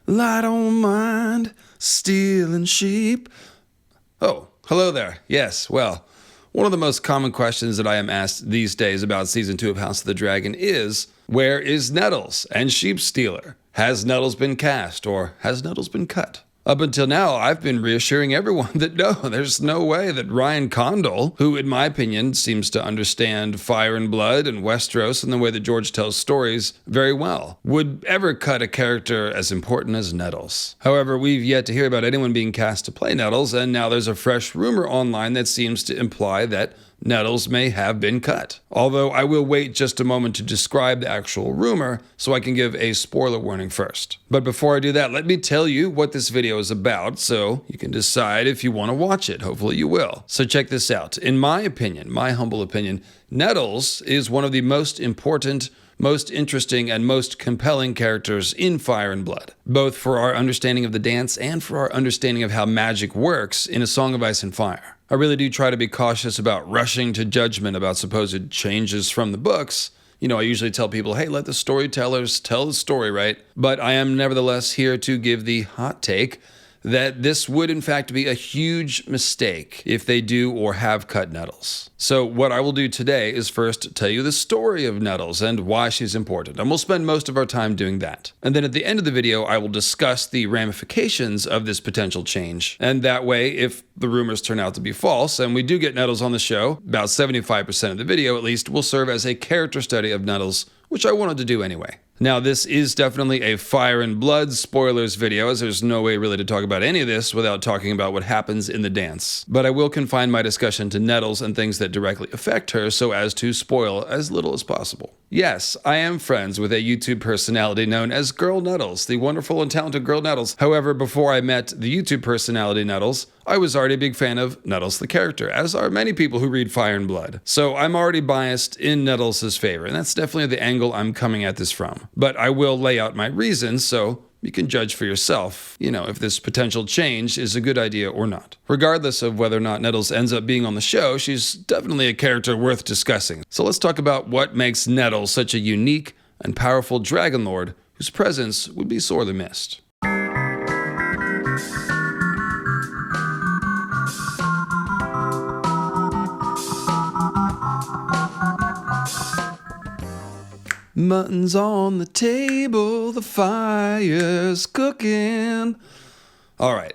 I don't mind stealing sheep. Oh, hello there. Yes, well, one of the most common questions that I am asked these days about Season 2 of House of the Dragon is, where is Nettles and Sheepstealer? Has Nettles been cast, or has Nettles been cut? Up until now, I've been reassuring everyone that no, there's no way that Ryan Condal, who in my opinion seems to understand Fire and Blood and Westeros and the way that George tells stories very well, would ever cut a character as important as Nettles. However, we've yet to hear about anyone being cast to play Nettles, and now there's a fresh rumor online that seems to imply that Nettles may have been cut. Although I will wait just a moment to describe the actual rumor so I can give a spoiler warning first. But before I do that, let me tell you what this video is about so you can decide if you want to watch it. Hopefully you will. So check this out. In my opinion, my humble opinion, Nettles is one of the most important, most interesting, and most compelling characters in Fire and Blood, both for our understanding of the dance and for our understanding of how magic works in A Song of Ice and Fire. I really do try to be cautious about rushing to judgment about supposed changes from the books. You know, I usually tell people, hey, let the storytellers tell the story, right? But I am nevertheless here to give the hot take that this would in fact be a huge mistake if they do or have cut Nettles. So what I will do today is first tell you the story of Nettles and why she's important, and we'll spend most of our time doing that. And then at the end of the video, I will discuss the ramifications of this potential change. And that way, if the rumors turn out to be false, and we do get Nettles on the show, about 75% of the video at least will serve as a character study of Nettles, which I wanted to do anyway. Now, this is definitely a Fire and Blood spoilers video, as there's no way really to talk about any of this without talking about what happens in the dance. But I will confine my discussion to Nettles and things that directly affect her so as to spoil as little as possible. Yes, I am friends with a YouTube personality known as Girl Nettles, the wonderful and talented Girl Nettles. However, before I met the YouTube personality Nettles, I was already a big fan of Nettles the character, as are many people who read Fire and Blood. So I'm already biased in Nettles' favor, and that's definitely the angle I'm coming at this from. But I will lay out my reasons so you can judge for yourself, you know, if this potential change is a good idea or not. Regardless of whether or not Nettles ends up being on the show, she's definitely a character worth discussing. So let's talk about what makes Nettles such a unique and powerful dragon lord whose presence would be sorely missed. Mutton's on the table, the fire's cooking. All right.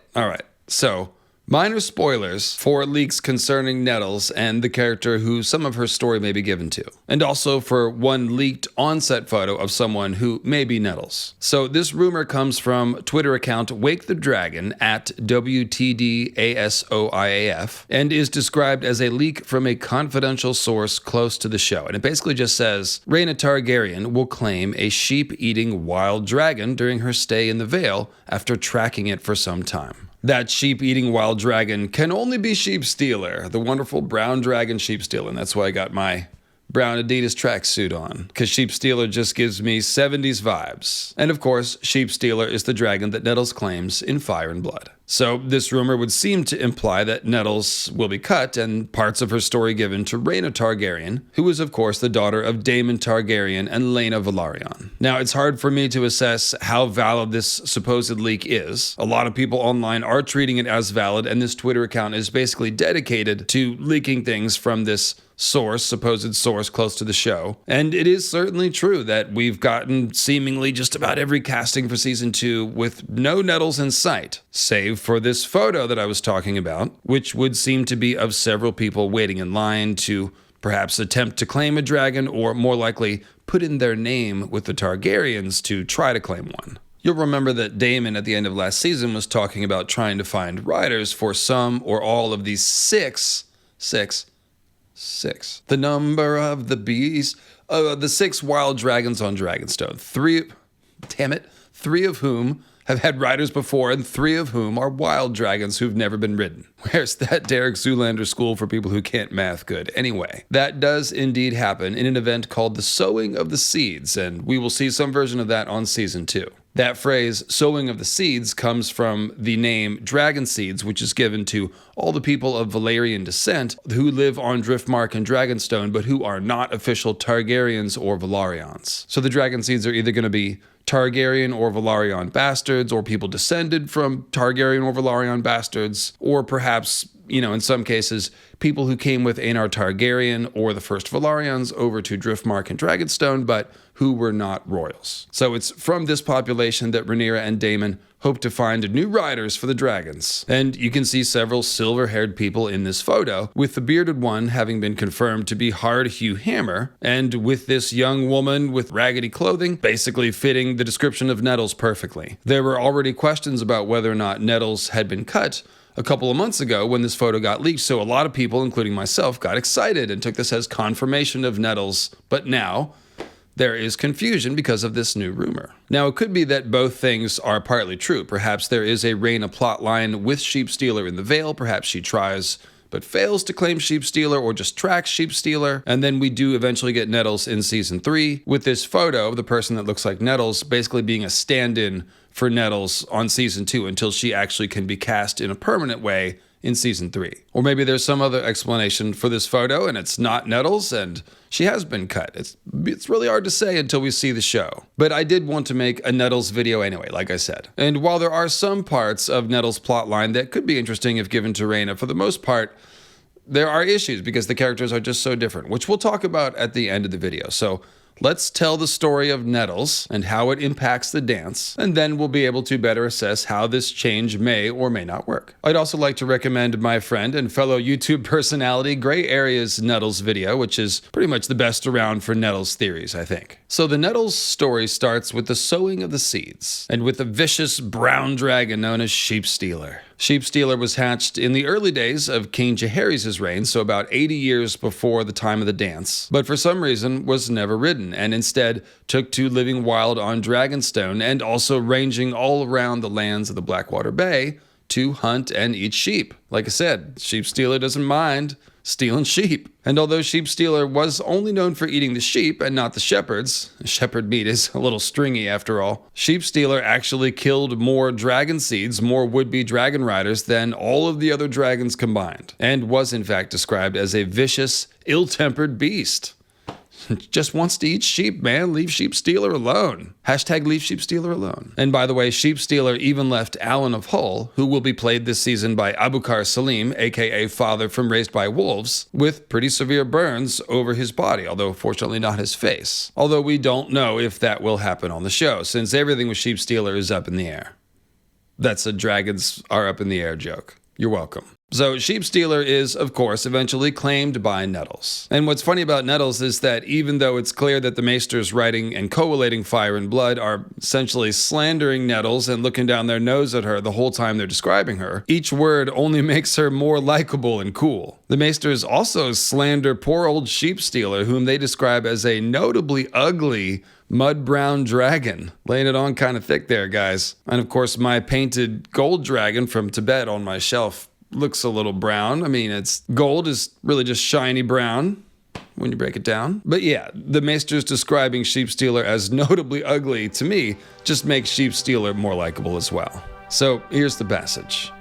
So, minor spoilers for leaks concerning Nettles and the character who some of her story may be given to. And also for one leaked on-set photo of someone who may be Nettles. So this rumor comes from Twitter account Wake the Dragon at WTDASOIAF and is described as a leak from a confidential source close to the show. And it basically just says, Rhaenyra Targaryen will claim a sheep-eating wild dragon during her stay in the Vale after tracking it for some time. That sheep-eating wild dragon can only be Sheepstealer, the wonderful brown dragon Sheepstealer, and that's why I got my brown Adidas tracksuit on, because Sheepstealer just gives me 70s vibes. And of course, Sheepstealer is the dragon that Nettles claims in Fire and Blood. So this rumor would seem to imply that Nettles will be cut and parts of her story given to Rhaenyra Targaryen, who is of course the daughter of Daemon Targaryen and Laena Velaryon. Now, it's hard for me to assess how valid this supposed leak is. A lot of people online are treating it as valid, and this Twitter account is basically dedicated to leaking things from this supposed source close to the show. And it is certainly true that we've gotten seemingly just about every casting for season 2 with no Nettles in sight, save for this photo that I was talking about, which would seem to be of several people waiting in line to perhaps attempt to claim a dragon, or more likely put in their name with the Targaryens to try to claim one. You'll remember that Daemon at the end of last season was talking about trying to find riders for some or all of these six, the number of the beast, the 6 wild dragons on Dragonstone. Three of whom have had riders before, and 3 of whom are wild dragons who've never been ridden. Where's that Derek Zoolander school for people who can't math good? Anyway, that does indeed happen in an event called the Sowing of the Seeds, and we will see some version of that on season 2. That phrase, sowing of the seeds, comes from the name Dragon Seeds, which is given to all the people of Valyrian descent who live on Driftmark and Dragonstone, but who are not official Targaryens or Velaryons. So the Dragon Seeds are either going to be Targaryen or Valyrian bastards, or people descended from Targaryen or Valyrian bastards, or perhaps, in some cases, people who came with Aenar Targaryen or the first Valyrians over to Driftmark and Dragonstone, but who were not royals. So it's from this population that Rhaenyra and Daemon hope to find new riders for the dragons. And you can see several silver-haired people in this photo, with the bearded one having been confirmed to be Hard Hugh Hammer, and with this young woman with raggedy clothing basically fitting the description of Nettles perfectly. There were already questions about whether or not Nettles had been cut a couple of months ago when this photo got leaked, so a lot of people, including myself, got excited and took this as confirmation of Nettles, but now there is confusion because of this new rumor. Now, it could be that both things are partly true. Perhaps there is a Rhaena plotline with Sheepstealer in the Vale. Perhaps she tries but fails to claim Sheepstealer, or just tracks Sheepstealer. And then we do eventually get Nettles in Season 3, with this photo of the person that looks like Nettles basically being a stand-in for Nettles on Season 2 until she actually can be cast in a permanent way in Season 3. Or maybe there's some other explanation for this photo and it's not Nettles and she has been cut. It's really hard to say until we see the show. But I did want to make a Nettles video anyway, like I said. And while there are some parts of Nettles' plotline that could be interesting if given to Rhaena, for the most part, there are issues because the characters are just so different, which we'll talk about at the end of the video. So let's tell the story of Nettles and how it impacts the dance, and then we'll be able to better assess how this change may or may not work. I'd also like to recommend my friend and fellow YouTube personality Gray Area's Nettles video, which is pretty much the best around for Nettles theories, I think. So the Nettles story starts with the sowing of the seeds, and with a vicious brown dragon known as Sheepstealer. Sheepstealer was hatched in the early days of King Jaehaerys' reign, so about 80 years before the time of the dance, but for some reason was never ridden, and instead took to living wild on Dragonstone and also ranging all around the lands of the Blackwater Bay to hunt and eat sheep. Like I said, Sheepstealer doesn't mind stealing sheep. And although Sheepstealer was only known for eating the sheep and not the shepherds, shepherd meat is a little stringy after all, Sheepstealer actually killed more dragon seeds, more would-be dragon riders than all of the other dragons combined, and was in fact described as a vicious, ill-tempered beast. Just wants to eat sheep, man. Leave Sheepstealer alone. Hashtag leave Sheepstealer alone. And by the way, Sheepstealer even left Alan of Hull, who will be played this season by Abukar Salim, aka Father from Raised by Wolves, with pretty severe burns over his body, although fortunately not his face. Although we don't know if that will happen on the show, since everything with Sheepstealer is up in the air. That's a dragons are up in the air joke. You're welcome. So Sheepstealer is, of course, eventually claimed by Nettles. And what's funny about Nettles is that even though it's clear that the Maesters writing and collating Fire and Blood are essentially slandering Nettles and looking down their nose at her the whole time they're describing her, each word only makes her more likable and cool. The Maesters also slander poor old Sheepstealer, whom they describe as a notably ugly mud-brown dragon. Laying it on kind of thick there, guys. And of course, my painted gold dragon from Tibet on my shelf looks a little brown. I mean, gold is really just shiny brown when you break it down. But yeah, the Maesters describing Sheepstealer as notably ugly, to me, just makes Sheepstealer more likable as well. So here's the passage.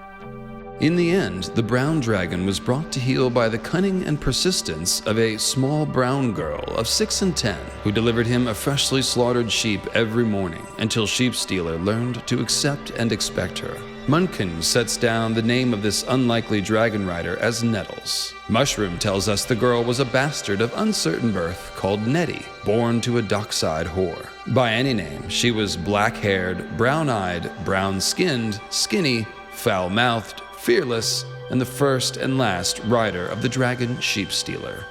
In the end, the brown dragon was brought to heel by the cunning and persistence of a small brown girl of 6 and 10, who delivered him a freshly slaughtered sheep every morning until Sheepstealer learned to accept and expect her. Munkin sets down the name of this unlikely dragon rider as Nettles. Mushroom tells us the girl was a bastard of uncertain birth called Nettie, born to a dockside whore. By any name, she was black-haired, brown-eyed, brown-skinned, skinny, foul-mouthed, fearless, and the first and last rider of the dragon Sheepstealer.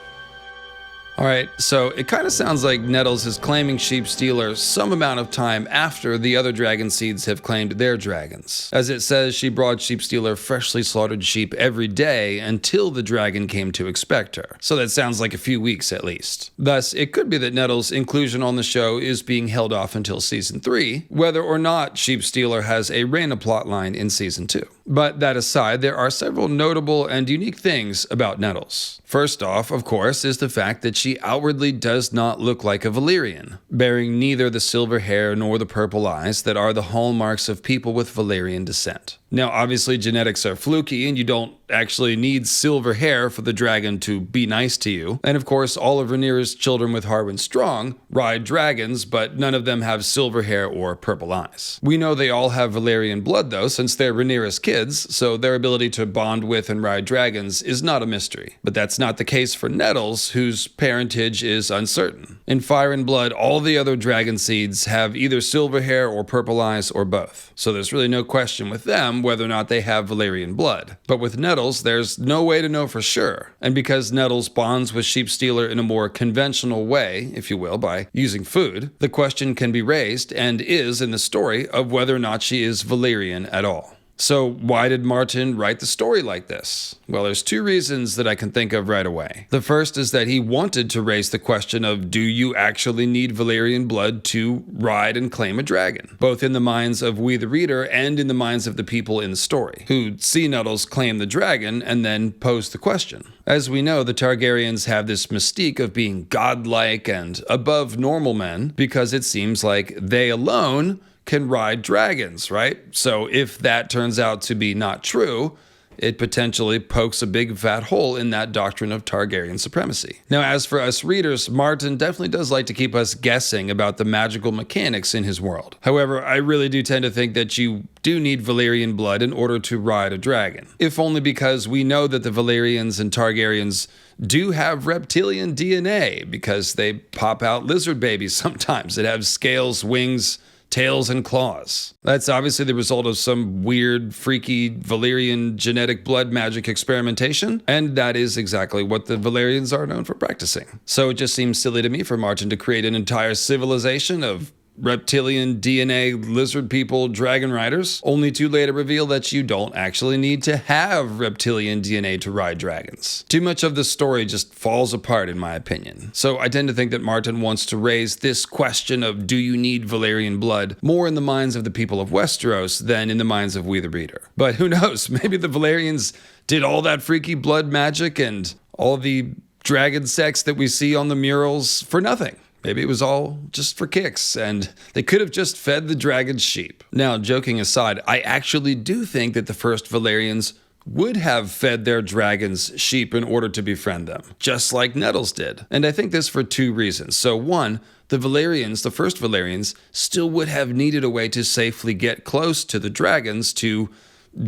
Alright, so it kind of sounds like Nettles is claiming Sheepstealer some amount of time after the other dragon seeds have claimed their dragons. As it says, she brought Sheepstealer freshly slaughtered sheep every day until the dragon came to expect her. So that sounds like a few weeks at least. Thus, it could be that Nettles' inclusion on the show is being held off until Season 3, whether or not Sheepstealer has a Rhaena plotline in Season 2. But that aside, there are several notable and unique things about Nettles. First off, of course, is the fact that she outwardly does not look like a Valyrian, bearing neither the silver hair nor the purple eyes that are the hallmarks of people with Valyrian descent. Now, obviously, genetics are fluky, and you don't actually need silver hair for the dragon to be nice to you. And of course, all of Rhaenyra's children with Harwin Strong ride dragons, but none of them have silver hair or purple eyes. We know they all have Valyrian blood, though, since they're Rhaenyra's kids, so their ability to bond with and ride dragons is not a mystery. But that's not the case for Nettles, whose parentage is uncertain. In Fire and Blood, all the other dragon seeds have either silver hair or purple eyes or both. So there's really no question with them whether or not they have Valyrian blood. But with Nettles, there's no way to know for sure. And because Nettles bonds with Sheepstealer in a more conventional way, if you will, by using food, the question can be raised, and is in the story, of whether or not she is Valyrian at all. So why did Martin write the story like this? Well, there's two reasons that I can think of right away. The first is that he wanted to raise the question of, do you actually need Valyrian blood to ride and claim a dragon? Both in the minds of we the reader and in the minds of the people in the story, who see Nettles claim the dragon and then pose the question. As we know, the Targaryens have this mystique of being godlike and above normal men because it seems like they alone can ride dragons, right? So if that turns out to be not true, it potentially pokes a big fat hole in that doctrine of Targaryen supremacy. Now, as for us readers, Martin definitely does like to keep us guessing about the magical mechanics in his world. However, I really do tend to think that you do need Valyrian blood in order to ride a dragon, if only because we know that the Valyrians and Targaryens do have reptilian DNA because they pop out lizard babies sometimes that have scales, wings, tails, and claws. That's obviously the result of some weird, freaky Valyrian genetic blood magic experimentation, and that is exactly what the Valyrians are known for practicing. So it just seems silly to me for Martin to create an entire civilization of reptilian DNA lizard people dragon riders, only to later reveal that you don't actually need to have reptilian DNA to ride dragons. Too much of the story just falls apart in my opinion. So I tend to think that Martin wants to raise this question of, do you need Valyrian blood, more in the minds of the people of Westeros than in the minds of we the reader. But who knows, maybe the Valyrians did all that freaky blood magic and all the dragon sex that we see on the murals for nothing. Maybe it was all just for kicks, and they could have just fed the dragon's sheep. Now, joking aside, I actually do think that the first Valyrians would have fed their dragons sheep in order to befriend them, just like Nettles did. And I think this for two reasons. So one, the Valyrians, the first Valyrians, still would have needed a way to safely get close to the dragons to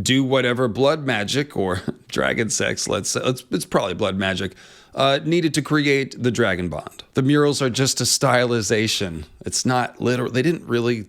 do whatever blood magic or dragon sex, let's say, it's probably blood magic, needed to create the dragon bond. The murals are just a stylization. It's not literal. They didn't really...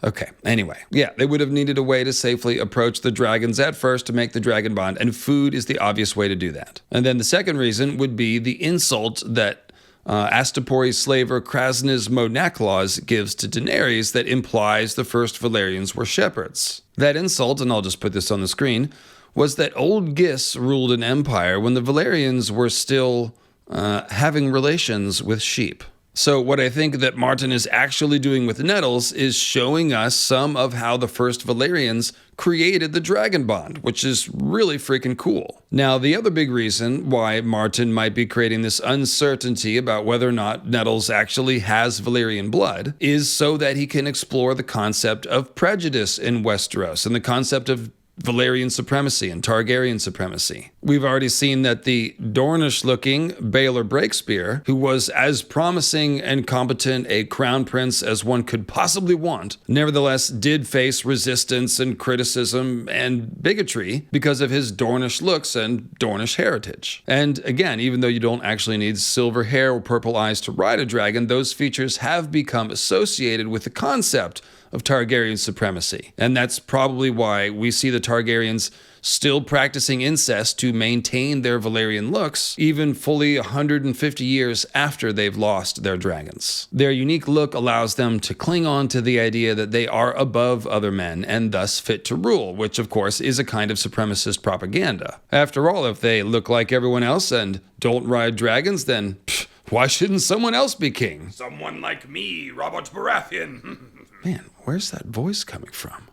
Okay, anyway. Yeah, they would have needed a way to safely approach the dragons at first to make the dragon bond, and food is the obvious way to do that. And then the second reason would be the insult that Astapori's slaver Krasnys Modnaklaus gives to Daenerys that implies the first Valyrians were shepherds. That insult, and I'll just put this on the screen, was that old Gis ruled an empire when the Valyrians were still having relations with sheep. So what I think that Martin is actually doing with Nettles is showing us some of how the first Valyrians created the dragon bond, which is really freaking cool. Now, the other big reason why Martin might be creating this uncertainty about whether or not Nettles actually has Valyrian blood is so that he can explore the concept of prejudice in Westeros and the concept of Valyrian supremacy and Targaryen supremacy. We've already seen that the Dornish-looking Baelor Breakspear, who was as promising and competent a crown prince as one could possibly want, nevertheless did face resistance and criticism and bigotry because of his Dornish looks and Dornish heritage. And again, even though you don't actually need silver hair or purple eyes to ride a dragon, those features have become associated with the concept of Targaryen supremacy. And that's probably why we see the Targaryens still practicing incest to maintain their Valyrian looks, even fully 150 years after they've lost their dragons. Their unique look allows them to cling on to the idea that they are above other men and thus fit to rule, which of course is a kind of supremacist propaganda. After all, if they look like everyone else and don't ride dragons, then why shouldn't someone else be king? Someone like me, Robert Baratheon. Man, where's that voice coming from?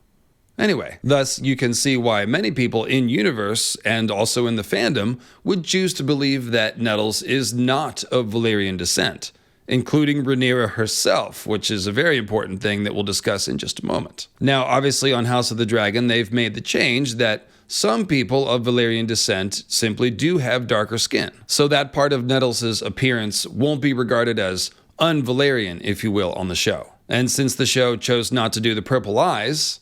Anyway, thus you can see why many people in universe and also in the fandom would choose to believe that Nettles is not of Valyrian descent, including Rhaenyra herself, which is a very important thing that we'll discuss in just a moment. Now, obviously on House of the Dragon, they've made the change that some people of Valyrian descent simply do have darker skin. So that part of Nettles' appearance won't be regarded as un-Valyrian, if you will, on the show. And since the show chose not to do the purple eyes,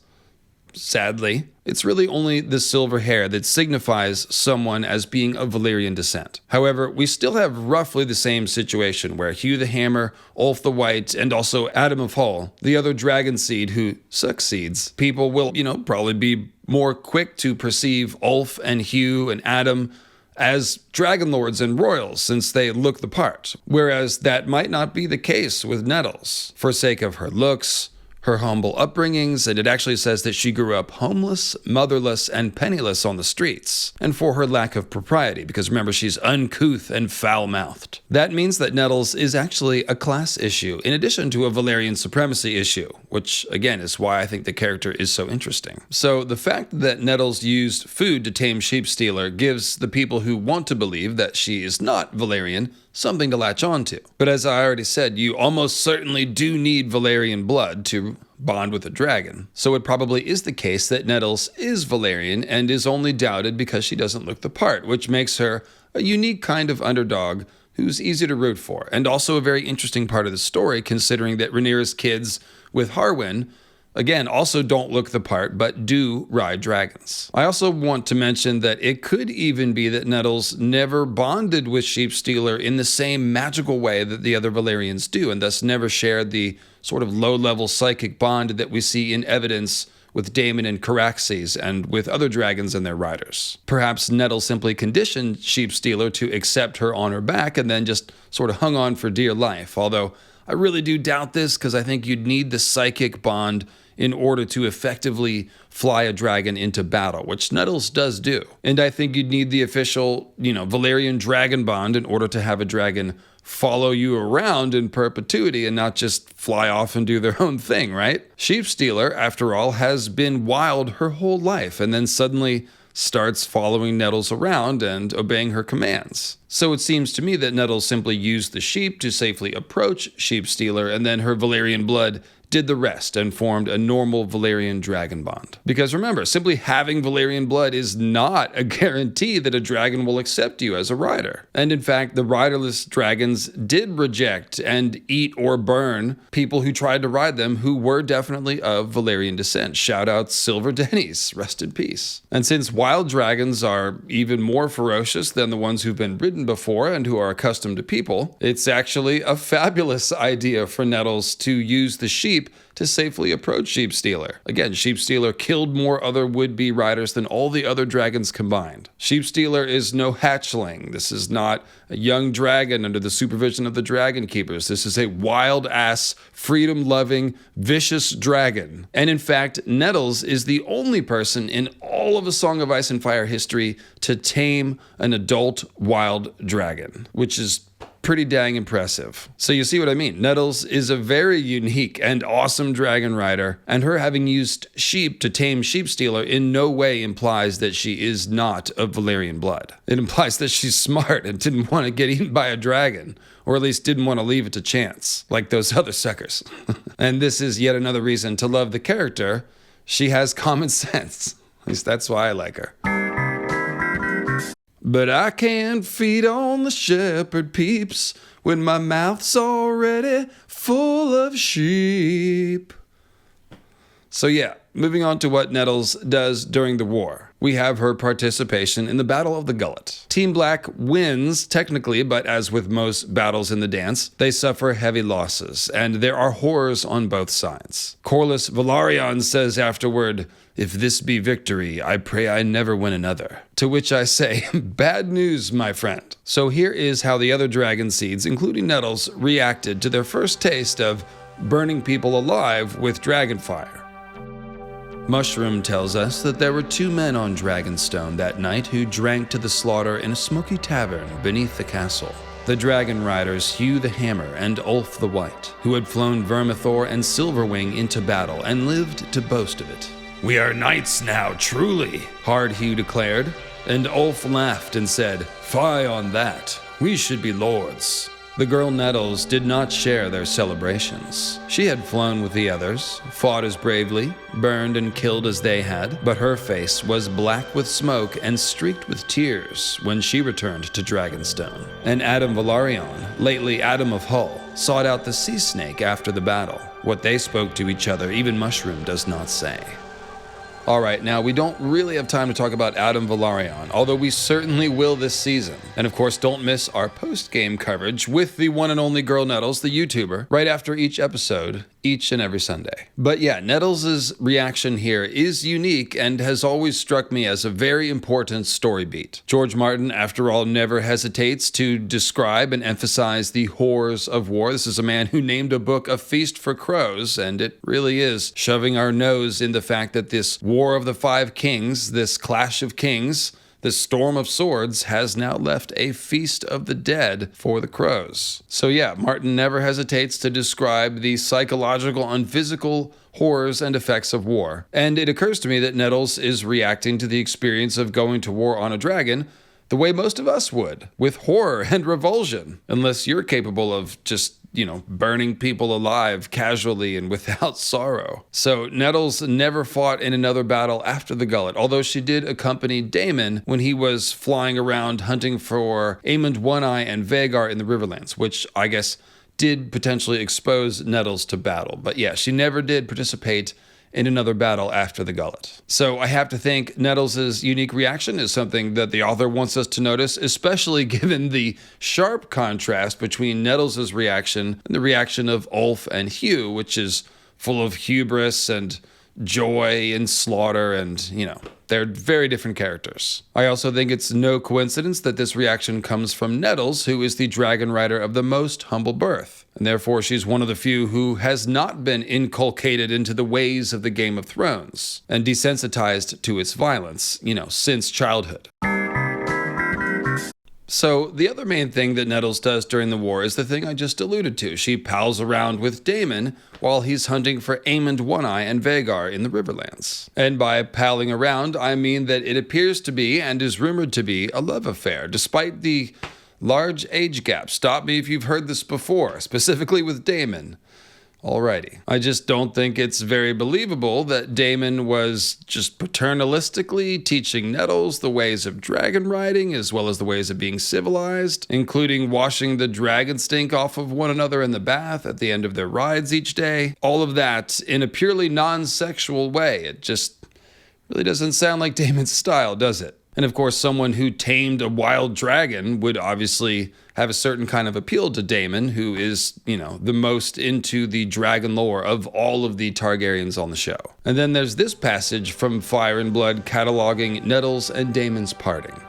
sadly, it's really only the silver hair that signifies someone as being of Valyrian descent. However, we still have roughly the same situation where Hugh the Hammer, Ulf the White, and also Adam of Hull, the other dragon seed who succeeds, people will, probably be more quick to perceive Ulf and Hugh and Adam as dragon lords and royals since they look the part. Whereas that might not be the case with Nettles, for sake of her looks, her humble upbringings, and it actually says that she grew up homeless, motherless, and penniless on the streets, and for her lack of propriety, because remember, she's uncouth and foul-mouthed. That means that Nettles is actually a class issue, in addition to a Valyrian supremacy issue, which, again, is why I think the character is so interesting. So the fact that Nettles used food to tame Sheepstealer gives the people who want to believe that she is not Valyrian something to latch on to. But as I already said, you almost certainly do need Valyrian blood to bond with a dragon. So it probably is the case that Nettles is Valyrian and is only doubted because she doesn't look the part, which makes her a unique kind of underdog who's easy to root for, and also a very interesting part of the story considering that Rhaenyra's kids with Harwin, again, also don't look the part, but do ride dragons. I also want to mention that it could even be that Nettles never bonded with Sheepstealer in the same magical way that the other Valyrians do, and thus never shared the sort of low-level psychic bond that we see in evidence with Daemon and Caraxes and with other dragons and their riders. Perhaps Nettles simply conditioned Sheepstealer to accept her on her back and then just sort of hung on for dear life, although I really do doubt this because I think you'd need the psychic bond in order to effectively fly a dragon into battle, which Nettles does do. And I think you'd need the official, Valyrian dragon bond in order to have a dragon follow you around in perpetuity and not just fly off and do their own thing, right? Sheepstealer, after all, has been wild her whole life and then suddenly starts following Nettles around and obeying her commands. So it seems to me that Nettles simply used the sheep to safely approach Sheepstealer, and then her Valyrian blood did the rest and formed a normal Valyrian dragon bond. Because remember, simply having Valyrian blood is not a guarantee that a dragon will accept you as a rider. And in fact, the riderless dragons did reject and eat or burn people who tried to ride them who were definitely of Valyrian descent. Shout out Silver Denny's, rest in peace. And since wild dragons are even more ferocious than the ones who've been ridden before and who are accustomed to people, it's actually a fabulous idea for Nettles to use the sheep to safely approach Sheepstealer. Again, Sheepstealer killed more other would-be riders than all the other dragons combined. Sheepstealer is no hatchling. This is not a young dragon under the supervision of the Dragon Keepers. This is a wild-ass, freedom-loving, vicious dragon. And in fact, Nettles is the only person in all of A Song of Ice and Fire history to tame an adult wild dragon, which is pretty dang impressive. So you see what I mean. Nettles is a very unique and awesome dragon rider, and her having used sheep to tame Sheepstealer in no way implies that she is not of Valyrian blood. It implies that she's smart and didn't want to get eaten by a dragon, or at least didn't want to leave it to chance, like those other suckers. And this is yet another reason to love the character. She has common sense. At least that's why I like her. But I can't feed on the shepherd peeps when my mouth's already full of sheep. So yeah, moving on to what Nettles does during the war. We have her participation in the Battle of the Gullet. Team Black wins, technically, but as with most battles in the dance, they suffer heavy losses, and there are horrors on both sides. Corlys Velaryon says afterward, "If this be victory, I pray I never win another." To which I say, bad news, my friend. So here is how the other dragon seeds, including Nettles, reacted to their first taste of burning people alive with dragonfire. Mushroom tells us that there were 2 men on Dragonstone that night who drank to the slaughter in a smoky tavern beneath the castle. The dragon riders Hugh the Hammer and Ulf the White, who had flown Vermithor and Silverwing into battle and lived to boast of it. We are knights now, truly, Hard Hugh declared, and Ulf laughed and said, "Fie on that, we should be lords." The girl Nettles did not share their celebrations. She had flown with the others, fought as bravely, burned and killed as they had, but her face was black with smoke and streaked with tears when she returned to Dragonstone. And Adam Velaryon, lately Adam of Hull, sought out the sea snake after the battle. What they spoke to each other, even Mushroom does not say. Alright, now we don't really have time to talk about Adam Velaryon, although we certainly will this season. And of course, don't miss our post-game coverage with the one and only girl Nettles, the YouTuber, right after each episode, each and every Sunday. But yeah, Nettles' reaction here is unique and has always struck me as a very important story beat. George Martin, after all, never hesitates to describe and emphasize the horrors of war. This is a man who named a book A Feast for Crows, and it really is shoving our nose in the fact that this War of the Five Kings, this clash of kings, this storm of swords has now left a feast of the dead for the crows. So yeah, Martin never hesitates to describe the psychological and physical horrors and effects of war. And it occurs to me that Nettles is reacting to the experience of going to war on a dragon the way most of us would, with horror and revulsion, unless you're capable of just burning people alive casually and without sorrow. So Nettles never fought in another battle after the Gullet, although she did accompany Daemon when he was flying around hunting for Aemond One-Eye and Vhagar in the Riverlands, which I guess did potentially expose Nettles to battle. But yeah, she never did participate in another battle after the Gullet. So I have to think Nettles' unique reaction is something that the author wants us to notice, especially given the sharp contrast between Nettles' reaction and the reaction of Ulf and Hugh, which is full of hubris and joy and slaughter, and they're very different characters. I also think it's no coincidence that this reaction comes from Nettles, who is the dragon rider of the most humble birth, and therefore she's one of the few who has not been inculcated into the ways of the Game of Thrones and desensitized to its violence, since childhood. So the other main thing that Nettles does during the war is the thing I just alluded to. She pals around with Daemon while he's hunting for Aemond One-Eye and Vhagar in the Riverlands. And by palling around, I mean that it appears to be, and is rumored to be, a love affair, despite the large age gap. Stop me if you've heard this before, specifically with Daemon. Alrighty. I just don't think it's very believable that Daemon was just paternalistically teaching Nettles the ways of dragon riding as well as the ways of being civilized, including washing the dragon stink off of one another in the bath at the end of their rides each day. All of that in a purely non-sexual way. It just really doesn't sound like Daemon's style, does it? And of course, someone who tamed a wild dragon would obviously have a certain kind of appeal to Daemon, who is, the most into the dragon lore of all of the Targaryens on the show. And then there's this passage from Fire and Blood cataloging Nettles and Daemon's parting.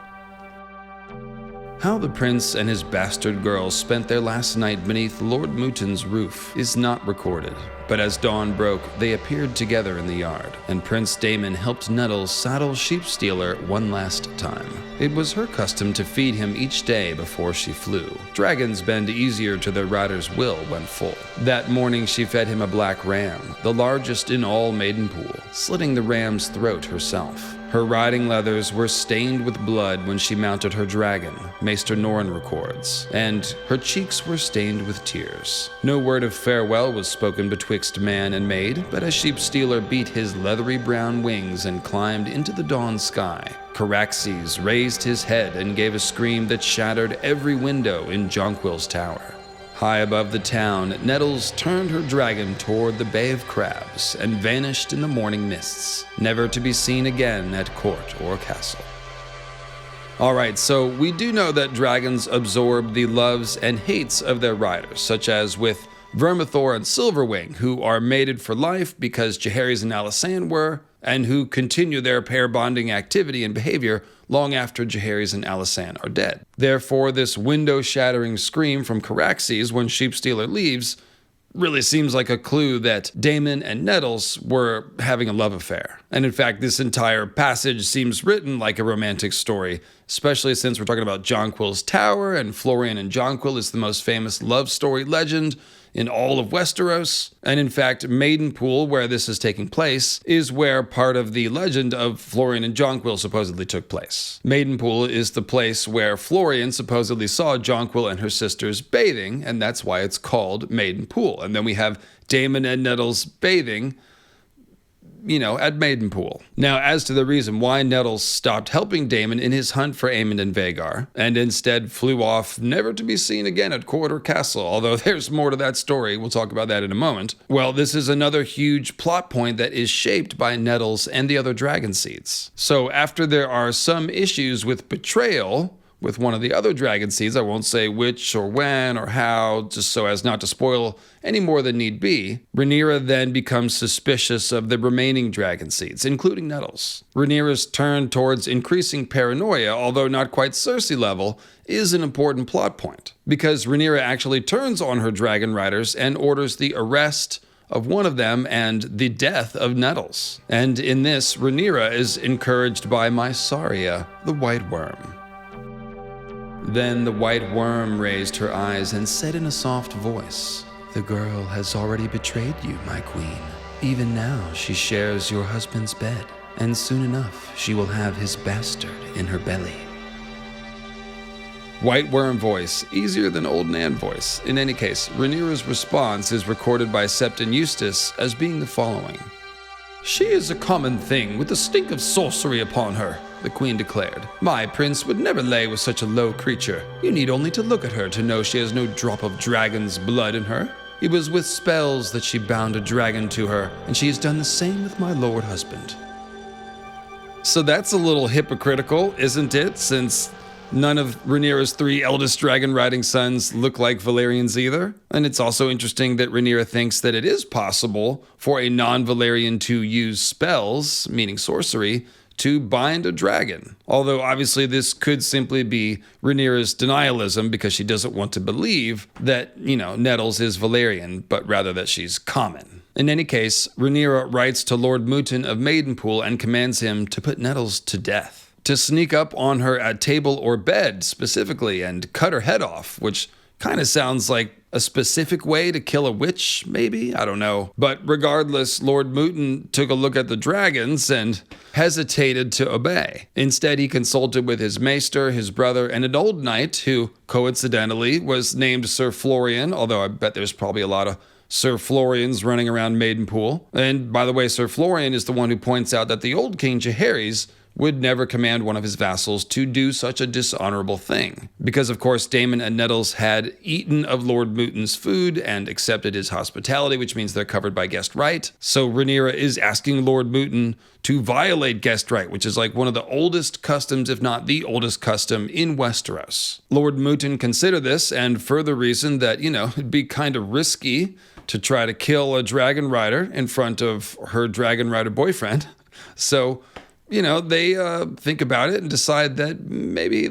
How the prince and his bastard girl spent their last night beneath Lord Mutin's roof is not recorded, but as dawn broke, they appeared together in the yard, and Prince Daemon helped Nettles saddle Sheepstealer one last time. It was her custom to feed him each day before she flew. Dragons bend easier to their rider's will when full. That morning she fed him a black ram, the largest in all Maidenpool, slitting the ram's throat herself. Her riding leathers were stained with blood when she mounted her dragon, Maester Norrin records, and her cheeks were stained with tears. No word of farewell was spoken betwixt man and maid, but as Sheepstealer beat his leathery brown wings and climbed into the dawn sky, Caraxes raised his head and gave a scream that shattered every window in Jonquil's tower. High above the town, Nettles turned her dragon toward the Bay of Crabs and vanished in the morning mists, never to be seen again at court or castle. Alright, so we do know that dragons absorb the loves and hates of their riders, such as with Vermithor and Silverwing, who are mated for life because Jaehaerys and Alysanne were, and who continue their pair bonding activity and behavior long after Jaehaerys and Alysanne are dead. Therefore, this window-shattering scream from Caraxes when Sheepstealer leaves really seems like a clue that Daemon and Nettles were having a love affair. And in fact, this entire passage seems written like a romantic story, especially since we're talking about Jonquil's Tower, and Florian and Jonquil is the most famous love story legend in all of Westeros. And in fact, Maidenpool, where this is taking place, is where part of the legend of Florian and Jonquil supposedly took place. Maidenpool is the place where Florian supposedly saw Jonquil and her sisters bathing, and that's why it's called Maidenpool. And then we have Daemon and Nettles bathing, at Maidenpool. Now, as to the reason why Nettles stopped helping Daemon in his hunt for Aemond and Vhagar, and instead flew off never to be seen again at Court or Castle, although there's more to that story, we'll talk about that in a moment. Well, this is another huge plot point that is shaped by Nettles and the other dragon seeds. So after there are some issues with betrayal with one of the other dragon seeds, I won't say which or when or how, just so as not to spoil any more than need be, Rhaenyra then becomes suspicious of the remaining dragon seeds, including Nettles. Rhaenyra's turn towards increasing paranoia, although not quite Cersei level, is an important plot point, because Rhaenyra actually turns on her dragon riders and orders the arrest of one of them and the death of Nettles. And in this, Rhaenyra is encouraged by Mysaria, the White Worm. Then the White Worm raised her eyes and said in a soft voice, "The girl has already betrayed you, my queen. Even now she shares your husband's bed, and soon enough she will have his bastard in her belly." White Worm voice, easier than Old Nan voice. In any case, Rhaenyra's response is recorded by Septon Eustace as being the following. "She is a common thing with the stink of sorcery upon her," the queen declared. "My prince would never lay with such a low creature. You need only to look at her to know she has no drop of dragon's blood in her. It was with spells that she bound a dragon to her, and she has done the same with my lord husband." So that's a little hypocritical, isn't it? Since none of Rhaenyra's 3 eldest dragon-riding sons look like Valyrians either. And it's also interesting that Rhaenyra thinks that it is possible for a non-Valyrian to use spells, meaning sorcery, to bind a dragon. Although obviously this could simply be Rhaenyra's denialism because she doesn't want to believe that, Nettles is Valyrian, but rather that she's common. In any case, Rhaenyra writes to Lord Mooten of Maidenpool and commands him to put Nettles to death. To sneak up on her at table or bed, specifically, and cut her head off, which kind of sounds like a specific way to kill a witch, maybe? I don't know. But regardless, Lord Mooten took a look at the dragons and hesitated to obey. Instead, he consulted with his maester, his brother, and an old knight who, coincidentally, was named Sir Florian, although I bet there's probably a lot of Sir Florians running around Maidenpool. And by the way, Sir Florian is the one who points out that the old King Jaehaerys would never command one of his vassals to do such a dishonorable thing. Because, of course, Daemon and Nettles had eaten of Lord Mooten's food and accepted his hospitality, which means they're covered by guest right. So Rhaenyra is asking Lord Mooten to violate guest right, which is like one of the oldest customs, if not the oldest custom in Westeros. Lord Mooten considered this and further reasoned that, it'd be kind of risky to try to kill a dragon rider in front of her dragon rider boyfriend. So they think about it and decide that maybe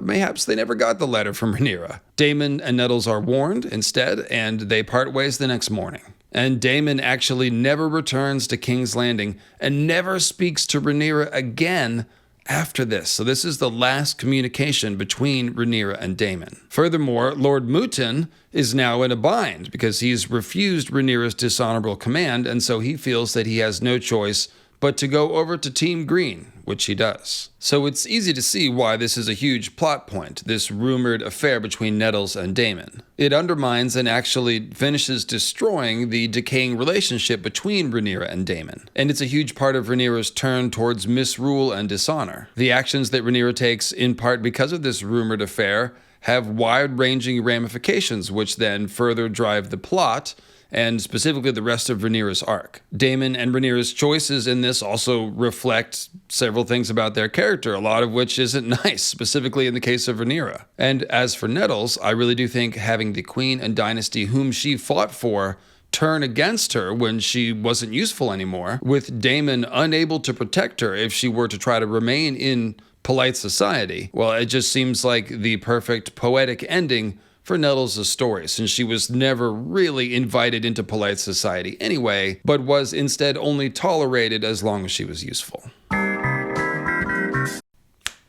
mayhaps they never got the letter from Rhaenyra. Daemon and Nettles are warned instead, and they part ways the next morning. And Daemon actually never returns to King's Landing and never speaks to Rhaenyra again after this. So this is the last communication between Rhaenyra and Daemon. Furthermore, Lord Mooten is now in a bind because he's refused Rhaenyra's dishonorable command, and so he feels that he has no choice but to go over to Team Green, which he does. So it's easy to see why this is a huge plot point, this rumored affair between Nettles and Daemon. It undermines and actually finishes destroying the decaying relationship between Rhaenyra and Daemon. And it's a huge part of Rhaenyra's turn towards misrule and dishonor. The actions that Rhaenyra takes, in part because of this rumored affair, have wide-ranging ramifications, which then further drive the plot and specifically the rest of Rhaenyra's arc. Daemon and Rhaenyra's choices in this also reflect several things about their character, a lot of which isn't nice, specifically in the case of Rhaenyra. And as for Nettles, I really do think having the queen and dynasty whom she fought for turn against her when she wasn't useful anymore, with Daemon unable to protect her if she were to try to remain in polite society, well, it just seems like the perfect poetic ending for Nettles' story, since she was never really invited into polite society anyway, but was instead only tolerated as long as she was useful.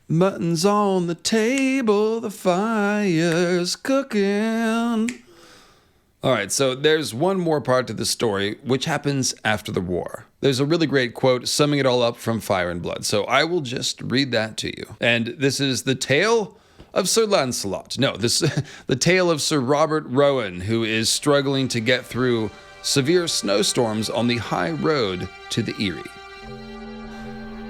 Mutton's on the table, the fire's cooking. All right, so there's one more part to the story, which happens after the war. There's a really great quote summing it all up from Fire and Blood, so I will just read that to you. And this is the tale of Sir Lancelot. No, the tale of Sir Robert Rowan, who is struggling to get through severe snowstorms on the high road to the Eyrie.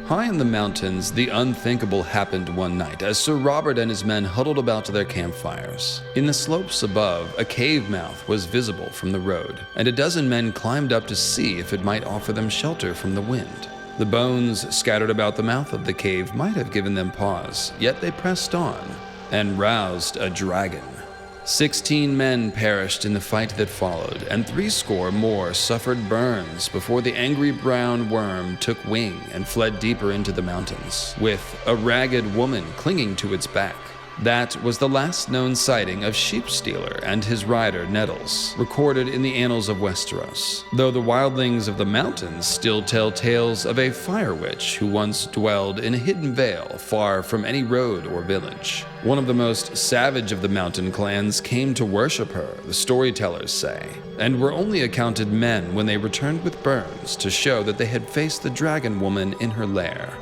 High in the mountains, the unthinkable happened one night as Sir Robert and his men huddled about their campfires. In the slopes above, a cave mouth was visible from the road, and a dozen men climbed up to see if it might offer them shelter from the wind. The bones scattered about the mouth of the cave might have given them pause, yet they pressed on and roused a dragon. 16 men perished in the fight that followed, and 80 more suffered burns before the angry brown worm took wing and fled deeper into the mountains, with a ragged woman clinging to its back. That was the last known sighting of Sheepstealer and his rider Nettles, recorded in the annals of Westeros, though the wildlings of the mountains still tell tales of a fire witch who once dwelled in a hidden vale far from any road or village. One of the most savage of the mountain clans came to worship her, the storytellers say, and were only accounted men when they returned with burns to show that they had faced the dragon woman in her lair.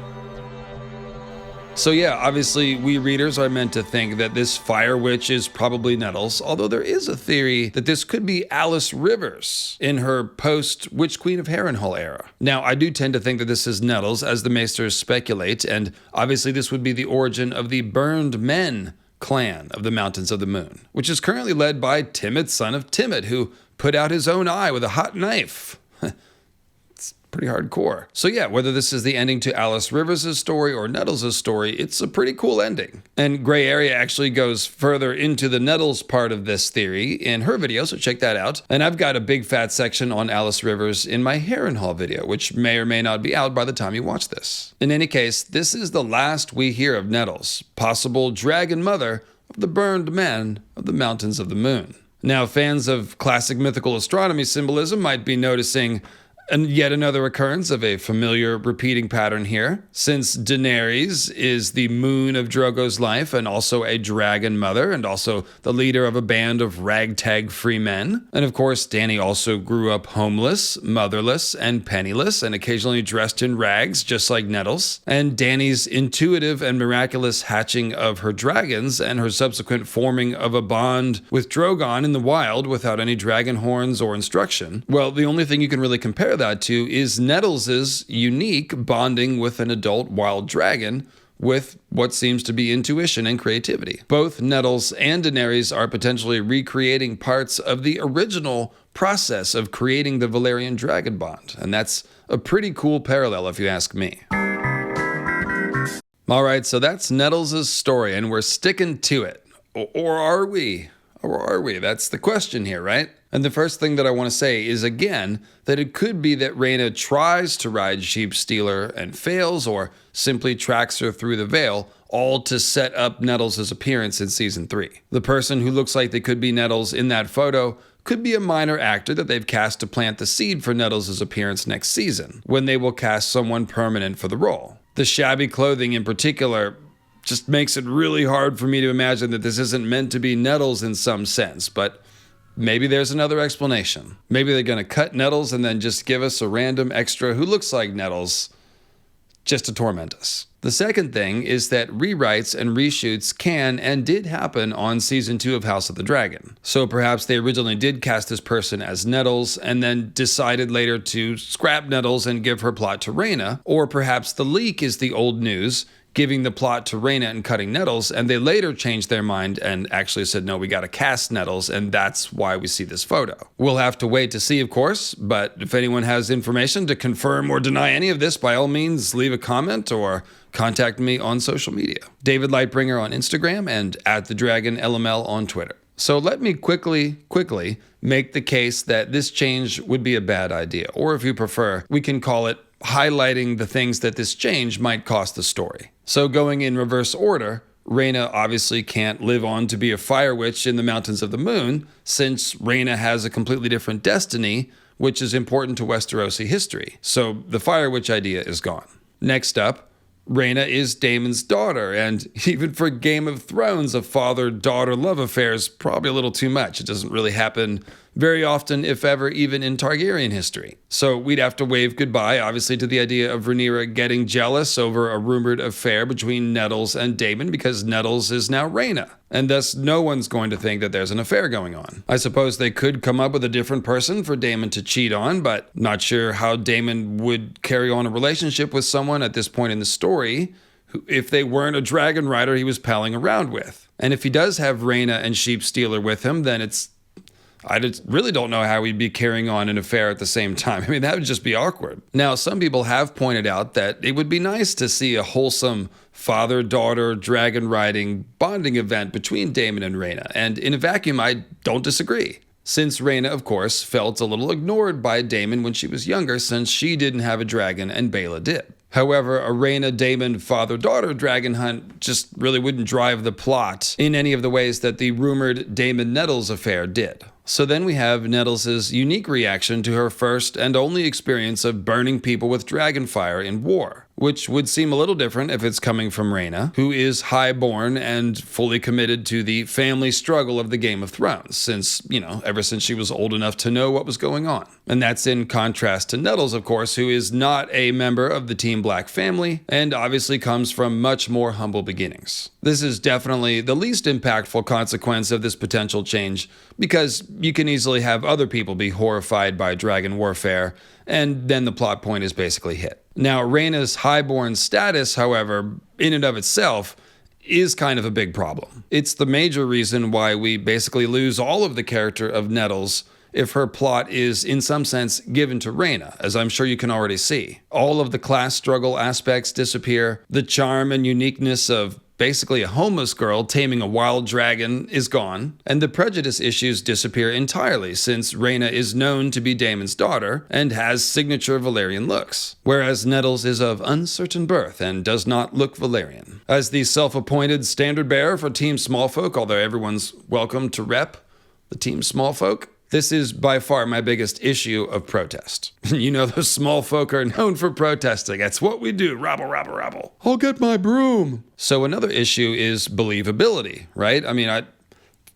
So yeah, obviously we readers are meant to think that this fire witch is probably Nettles, although there is a theory that this could be Alice Rivers in her post-Witch Queen of Harrenhal era. Now, I do tend to think that this is Nettles, as the maesters speculate, and obviously this would be the origin of the Burned Men clan of the Mountains of the Moon, which is currently led by Timett, son of Timett, who put out his own eye with a hot knife. Pretty hardcore. So yeah, whether this is the ending to Alice Rivers' story or Nettles' story, it's a pretty cool ending. And Gray Area actually goes further into the Nettles part of this theory in her video, so check that out. And I've got a big fat section on Alice Rivers in my Harrenhal video, which may or may not be out by the time you watch this. In any case, this is the last we hear of Nettles, possible dragon mother of the burned men of the Mountains of the Moon. Now, fans of classic mythical astronomy symbolism might be noticing and yet another occurrence of a familiar repeating pattern here. Since Daenerys is the moon of Drogo's life and also a dragon mother and also the leader of a band of ragtag free men. And of course, Dany also grew up homeless, motherless, and penniless, and occasionally dressed in rags, just like Nettles. And Dany's intuitive and miraculous hatching of her dragons and her subsequent forming of a bond with Drogon in the wild without any dragon horns or instruction. Well, the only thing you can really compare that to is Nettles' unique bonding with an adult wild dragon with what seems to be intuition and creativity. Both Nettles and Daenerys are potentially recreating parts of the original process of creating the Valyrian dragon bond, and that's a pretty cool parallel if you ask me. Alright, so that's Nettles' story, and we're sticking to it. Or are we? Or are we? That's the question here, right? And the first thing that I want to say is, again, that it could be that Rhaenyra tries to ride Sheepstealer and fails, or simply tracks her through the Vale, all to set up Nettles' appearance in Season 3. The person who looks like they could be Nettles in that photo could be a minor actor that they've cast to plant the seed for Nettles' appearance next season, when they will cast someone permanent for the role. The shabby clothing in particular just makes it really hard for me to imagine that this isn't meant to be Nettles in some sense, but maybe there's another explanation. Maybe they're going to cut Nettles and then just give us a random extra who looks like Nettles just to torment us. The second thing is that rewrites and reshoots can and did happen on Season 2 of House of the Dragon. So perhaps they originally did cast this person as Nettles and then decided later to scrap Nettles and give her plot to Rhaenyra. Or perhaps the leak is the old news, giving the plot to Rhaenyra and cutting Nettles, and they later changed their mind and actually said, no, we gotta cast Nettles, and that's why we see this photo. We'll have to wait to see, of course, but if anyone has information to confirm or deny any of this, by all means, leave a comment or contact me on social media. David Lightbringer on Instagram and @TheDragonLML on Twitter. So let me quickly make the case that this change would be a bad idea, or if you prefer, we can call it highlighting the things that this change might cost the story. So going in reverse order, Rhaenyra obviously can't live on to be a fire witch in the Mountains of the Moon, since Rhaenyra has a completely different destiny, which is important to Westerosi history. So the fire witch idea is gone. Next up, Rhaenyra is Daemon's daughter, and even for Game of Thrones, a father-daughter love affair is probably a little too much. It doesn't really happen very often, if ever, even in Targaryen history. So we'd have to wave goodbye, obviously, to the idea of Rhaenyra getting jealous over a rumored affair between Nettles and Daemon, because Nettles is now Rhaena, and thus no one's going to think that there's an affair going on. I suppose they could come up with a different person for Daemon to cheat on, but not sure how Daemon would carry on a relationship with someone at this point in the story if they weren't a dragon rider he was palling around with. And if he does have Rhaena and Sheepstealer with him, then I just really don't know how he'd be carrying on an affair at the same time. I mean, that would just be awkward. Now, some people have pointed out that it would be nice to see a wholesome father-daughter dragon riding bonding event between Daemon and Rhaena, and in a vacuum, I don't disagree. Since Rhaena, of course, felt a little ignored by Daemon when she was younger, since she didn't have a dragon and Baela did. However, a Rhaena-Daemon father-daughter dragon hunt just really wouldn't drive the plot in any of the ways that the rumored Daemon-Nettles affair did. So then we have Nettles' unique reaction to her first and only experience of burning people with dragonfire in war, which would seem a little different if it's coming from Rhaena, who is highborn and fully committed to the family struggle of the Game of Thrones, since, ever since she was old enough to know what was going on. And that's in contrast to Nettles, of course, who is not a member of the Team Black family, and obviously comes from much more humble beginnings. This is definitely the least impactful consequence of this potential change, because you can easily have other people be horrified by dragon warfare, and then the plot point is basically hit. Now, Rhaena's highborn status, however, in and of itself, is kind of a big problem. It's the major reason why we basically lose all of the character of Nettles if her plot is, in some sense, given to Rhaena, as I'm sure you can already see. All of the class struggle aspects disappear, the charm and uniqueness of basically a homeless girl taming a wild dragon is gone, and the prejudice issues disappear entirely since Rhaena is known to be Daemon's daughter and has signature Valyrian looks, whereas Nettles is of uncertain birth and does not look Valyrian. As the self-appointed standard bearer for Team Smallfolk, although everyone's welcome to rep the Team Smallfolk, this is by far my biggest issue of protest. Those small folk are known for protesting. That's what we do. Rabble, rabble, rabble. I'll get my broom. So another issue is believability, right? I mean,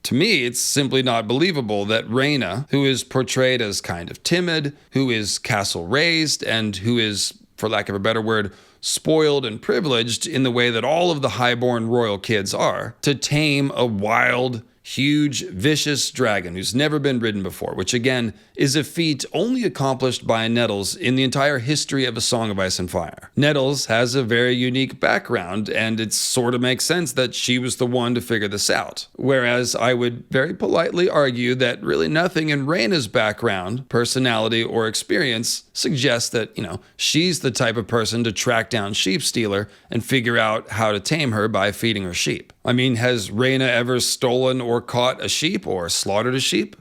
to me, it's simply not believable that Rhaena, who is portrayed as kind of timid, who is castle raised, and who is, for lack of a better word, spoiled and privileged in the way that all of the highborn royal kids are, to tame a wild, huge, vicious dragon who's never been ridden before, which again is a feat only accomplished by Nettles in the entire history of A Song of Ice and Fire. Nettles has a very unique background, and it sort of makes sense that she was the one to figure this out. Whereas I would very politely argue that really nothing in Rhaena's background, personality, or experience suggests that, she's the type of person to track down Sheepstealer and figure out how to tame her by feeding her sheep. I mean, has Rhaena ever stolen or caught a sheep or slaughtered a sheep?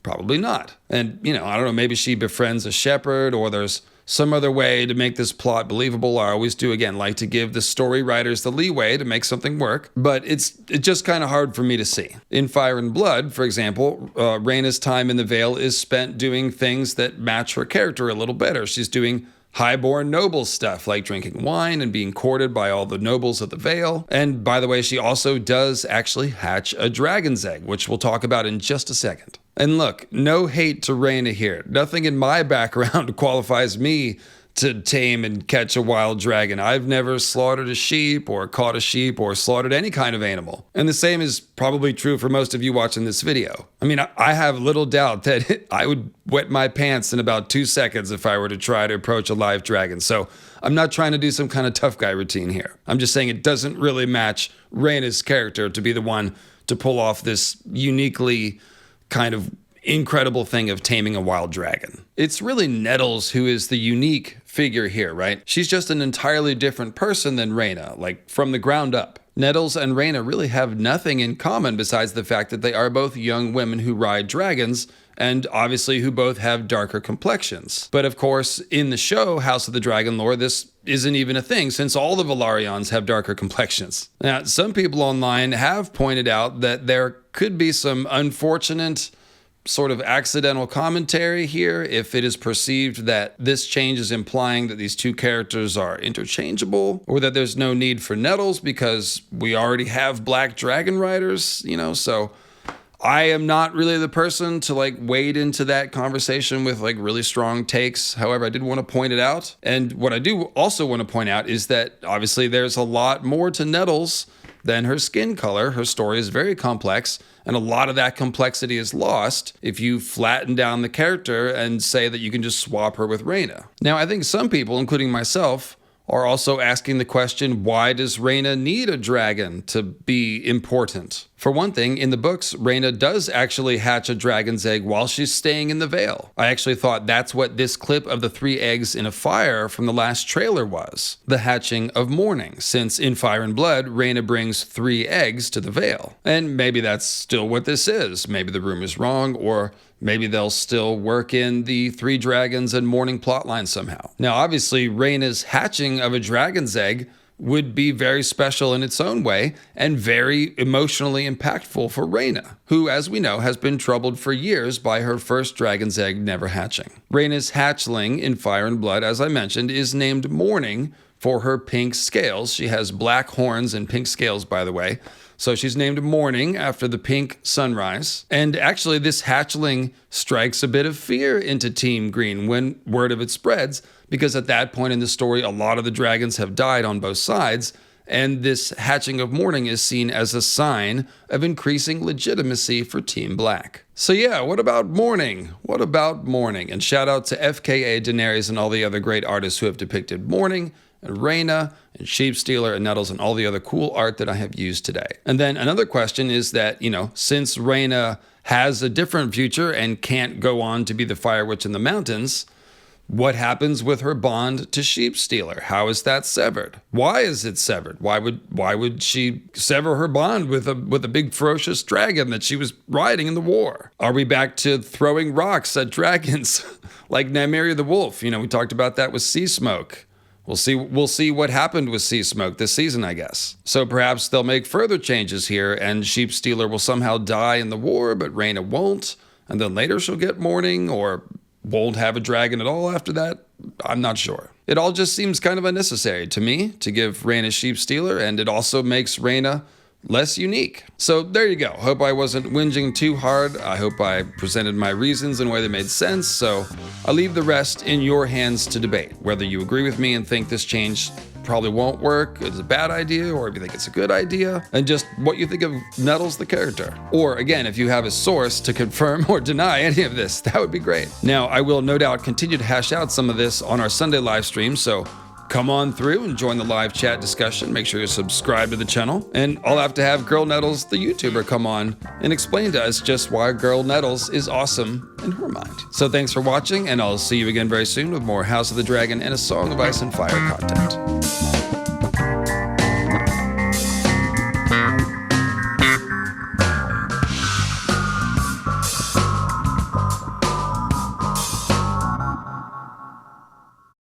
Probably not. And, I don't know, maybe she befriends a shepherd, or there's some other way to make this plot believable. I always do, again, like to give the story writers the leeway to make something work, but it's just kind of hard for me to see. In Fire and Blood, for example, Rhaena's time in the Vale is spent doing things that match her character a little better. She's doing highborn noble stuff like drinking wine and being courted by all the nobles of the Vale. And by the way, she also does actually hatch a dragon's egg, which we'll talk about in just a second. And look, no hate to Rhaena here. Nothing in my background qualifies me to tame and catch a wild dragon. I've never slaughtered a sheep or caught a sheep or slaughtered any kind of animal. And the same is probably true for most of you watching this video. I mean, I have little doubt that I would wet my pants in about 2 seconds if I were to try to approach a live dragon. So I'm not trying to do some kind of tough guy routine here. I'm just saying it doesn't really match Rhaena's character to be the one to pull off this uniquely kind of incredible thing of taming a wild dragon. It's really Nettles who is the unique figure here, right? She's just an entirely different person than Rhaena, like from the ground up. Nettles and Rhaena really have nothing in common besides the fact that they are both young women who ride dragons, and obviously who both have darker complexions. But of course, in the show House of the Dragon lore, this isn't even a thing, since all the Velaryons have darker complexions. Now, some people online have pointed out that there could be some unfortunate sort of accidental commentary here if it is perceived that this change is implying that these two characters are interchangeable, or that there's no need for Nettles because we already have black dragon riders, so I am not really the person to like wade into that conversation with like really strong takes. However, I did want to point it out. And what I do also want to point out is that obviously there's a lot more to Nettles than her skin color. Her story is very complex, and a lot of that complexity is lost if you flatten down the character and say that you can just swap her with Rhaena. Now, I think some people, including myself, are also asking the question, why does Rhaena need a dragon to be important? For one thing, in the books, Rhaena does actually hatch a dragon's egg while she's staying in the Vale. I actually thought that's what this clip of the 3 eggs in a fire from the last trailer was. The hatching of morning, since in Fire and Blood, Rhaena brings 3 eggs to the Vale. And maybe that's still what this is. Maybe the rumor's wrong, or maybe they'll still work in the 3 dragons and morning plotline somehow. Now, obviously, Rhaena's hatching of a dragon's egg would be very special in its own way and very emotionally impactful for Rhaena, who, as we know, has been troubled for years by her first dragon's egg never hatching. Rhaena's hatchling in Fire and Blood, as I mentioned, is named Morning for her pink scales. She has black horns and pink scales, by the way. So she's named Morning after the pink sunrise. And actually, this hatchling strikes a bit of fear into Team Green when word of it spreads, because at that point in the story, a lot of the dragons have died on both sides, and this hatching of Morning is seen as a sign of increasing legitimacy for Team Black. So yeah, what about Morning? What about Morning? And shout out to FKA, Daenerys, and all the other great artists who have depicted Morning, and Rhaena, and Sheepstealer, and Nettles, and all the other cool art that I have used today. And then another question is that, since Rhaena has a different future and can't go on to be the Fire Witch in the mountains, what happens with her bond to Sheepstealer? How is that severed? Why is it severed? Why would she sever her bond with a big ferocious dragon that she was riding in the war? Are we back to throwing rocks at dragons like Nymeria the Wolf? We talked about that with Sea Smoke. We'll see what happened with Sea Smoke this season, I guess. So perhaps they'll make further changes here, and Sheepstealer will somehow die in the war, but Rhaena won't, and then later she'll get Morning, or won't have a dragon at all after that. I'm not sure. It all just seems kind of unnecessary to me to give Rhaena Sheepstealer, and it also makes Rhaena less unique. So there you go. Hope I wasn't whinging too hard. I hope I presented my reasons in a way that made sense. So I'll leave the rest in your hands to debate. Whether you agree with me and think this change probably won't work, it's a bad idea, or if you think it's a good idea, and just what you think of Nettles the character. Or again, if you have a source to confirm or deny any of this, that would be great. Now, I will no doubt continue to hash out some of this on our Sunday live stream, so come on through and join the live chat discussion. Make sure you're subscribed to the channel. And I'll have to have Girl Nettles, the YouTuber, come on and explain to us just why Girl Nettles is awesome in her mind. So thanks for watching, and I'll see you again very soon with more House of the Dragon and A Song of Ice and Fire content.